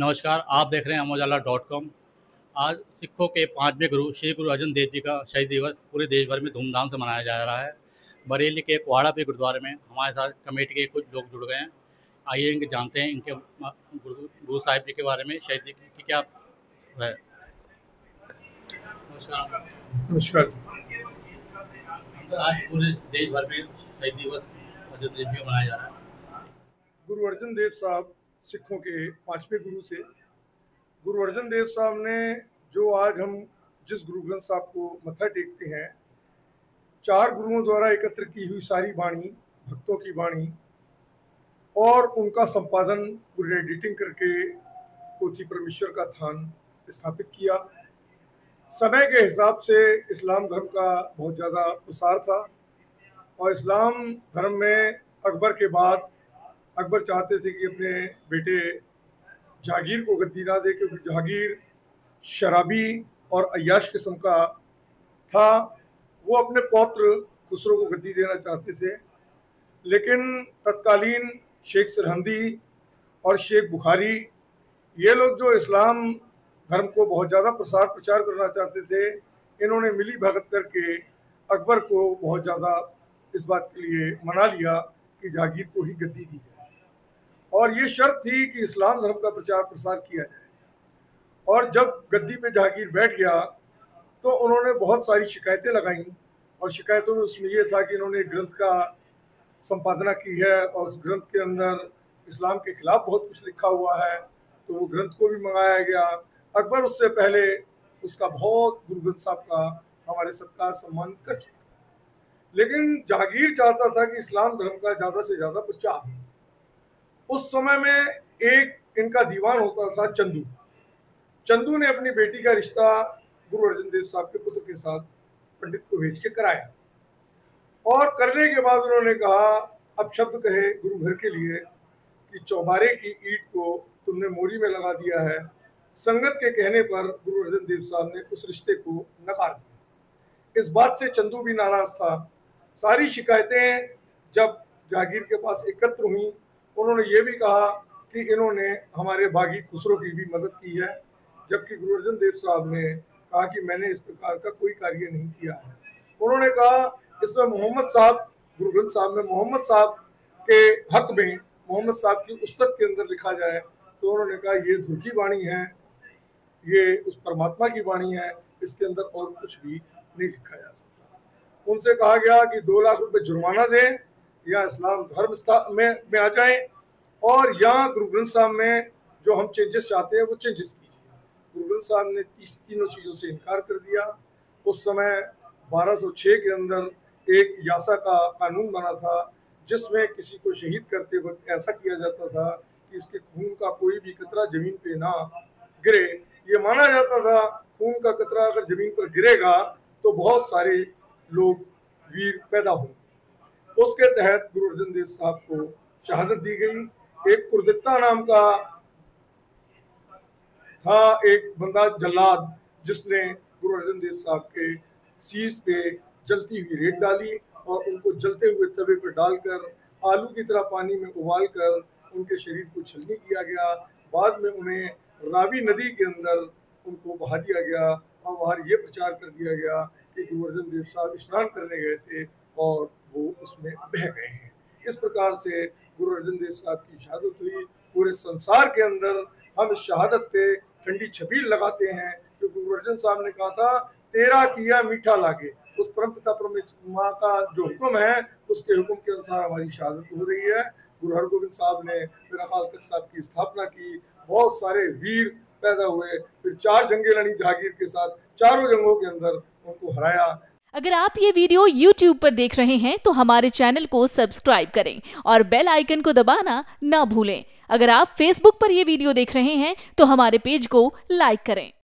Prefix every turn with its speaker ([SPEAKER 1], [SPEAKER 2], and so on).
[SPEAKER 1] नमस्कार, आप देख रहे हैं अमर उजाला.com। आज सिखों के 5वें गुरु श्री गुरु अर्जन देव जी का शहीद दिवस पूरे देश भर में धूमधाम से मनाया जा रहा है। बरेली के कुहाड़ा पे गुरुद्वारे में हमारे साथ कमेटी के कुछ लोग जुड़ गए हैं। आइए इनके जानते हैं इनके गुरु साहिब जी के बारे में, शहीद जी की क्या है।
[SPEAKER 2] नमस्कार।
[SPEAKER 1] आज पूरे देश भर में शहीद दिवस अर्जन देव जी मनाया जा रहा है।
[SPEAKER 2] गुरु अर्जन देव साहब सिखों के 5वें गुरु थे। गुरु अर्जन देव साहब ने जो आज हम जिस गुरु ग्रंथ साहब को मत्था टेकते हैं, 4 गुरुओं द्वारा एकत्र की हुई सारी वाणी, भक्तों की वाणी और उनका संपादन पूरी एडिटिंग करके पोथी परमेश्वर का थान स्थापित किया। समय के हिसाब से इस्लाम धर्म का बहुत ज़्यादा प्रसार था और इस्लाम धर्म में अकबर के बाद अकबर चाहते थे कि अपने बेटे जहांगीर को गद्दी ना दे, क्योंकि जहांगीर शराबी और अय्याश किस्म का था। वो अपने पौत्र खुसरो को गद्दी देना चाहते थे, लेकिन तत्कालीन शेख सरहंदी और शेख बुखारी ये लोग जो इस्लाम धर्म को बहुत ज़्यादा प्रचार करना चाहते थे, इन्होंने मिली भगत करके अकबर को बहुत ज़्यादा इस बात के लिए मना लिया कि जहांगीर को ही गद्दी दी जाए और ये शर्त थी कि इस्लाम धर्म का प्रचार प्रसार किया जाए। और जब गद्दी पे जहांगीर बैठ गया तो उन्होंने बहुत सारी शिकायतें लगाईं और शिकायतों में उसमें ये था कि इन्होंने ग्रंथ का संपादना की है और उस ग्रंथ के अंदर इस्लाम के खिलाफ बहुत कुछ लिखा हुआ है, तो वो ग्रंथ को भी मंगाया गया। अकबर उससे पहले उसका बहुत गुरु ग्रंथ साहब का हमारे सत्कार सम्मान कर चुका था, लेकिन जहांगीर चाहता था कि इस्लाम धर्म का ज़्यादा से ज़्यादा प्रचार हो। उस समय में एक इनका दीवान होता था चंदू। चंदू ने अपनी बेटी का रिश्ता गुरु अर्जन देव साहब के पुत्र के साथ पंडित को भेज के कराया और करने के बाद उन्होंने कहा, अब शब्द कहे गुरु घर के लिए कि चौबारे की ईंट को तुमने मोरी में लगा दिया है। संगत के कहने पर गुरु अर्जन देव साहब ने उस रिश्ते को नकार दिया। इस बात से चंदू भी नाराज था। सारी शिकायतें जब जहांगीर के पास एकत्र हुई, उन्होंने ये भी कहा कि इन्होंने हमारे बागी खुसरो की भी मदद की है, जबकि गुरु अर्जन देव साहब ने कहा कि मैंने इस प्रकार का कोई कार्य नहीं किया है। उन्होंने कहा इसमें मोहम्मद साहब, गुरु ग्रंथ साहब में मोहम्मद साहब के हक में मोहम्मद साहब की उस्तत के अंदर लिखा जाए, तो उन्होंने कहा ये धुर की वाणी है, ये उस परमात्मा की वाणी है, इसके अंदर और कुछ भी नहीं लिखा जा सकता। उनसे कहा गया कि 2 लाख रुपए जुर्माना दें या इस्लाम धर्म में आ जाएं और यहाँ गुरु ग्रंथ साहब में जो हम चेंजेस चाहते हैं वो चेंजेस कीजिए। गुरु ग्रंथ साहब ने तीनों चीज़ों से इनकार कर दिया। उस समय 1206 के अंदर एक यासा का कानून बना था, जिसमें किसी को शहीद करते वक्त ऐसा किया जाता था कि इसके खून का कोई भी कतरा जमीन पे ना गिरे। ये माना जाता था खून का कतरा अगर जमीन पर गिरेगा तो बहुत सारे लोग वीर पैदा होंगे। उसके तहत गुरु अर्जन देव साहब को शहादत दी गई। एक कुरदित्ता नाम का था एक बंदा जल्लाद, जिसने गुरु अर्जन देव साहब के शीश पे जलती हुई रेत डाली और उनको जलते हुए तवे पर डालकर आलू की तरह पानी में उबाल कर उनके शरीर को छलनी किया गया। बाद में उन्हें रावी नदी के अंदर उनको बहा दिया गया और बाहर ये प्रचार कर दिया गया कि गुरु अर्जन देव साहब स्नान करने गए थे और वो उसमें बह गए हैं। इस प्रकार से गुरु अर्जन देव साहब की शहादत हुई। पूरे संसार के अंदर हम इस शहादत पे ठंडी छबील लगाते हैं, क्योंकि गुरु अर्जन साहब ने कहा था तेरा किया मीठा लागे। उस परमपिता परमात्मा का जो हुक्म है, उसके हुक्म के अनुसार हमारी शहादत हो रही है। गुरु हरगोविंद साहब ने फिर अकाल तख्त साहब की स्थापना की, बहुत सारे वीर पैदा हुए, फिर 4 जंगें लड़ी जहांगीर के साथ, चारों जंगों के अंदर उनको हराया।
[SPEAKER 3] अगर आप ये वीडियो YouTube पर देख रहे हैं तो हमारे चैनल को सब्सक्राइब करें और बेल आइकन को दबाना ना भूलें। अगर आप Facebook पर ये वीडियो देख रहे हैं तो हमारे पेज को लाइक करें।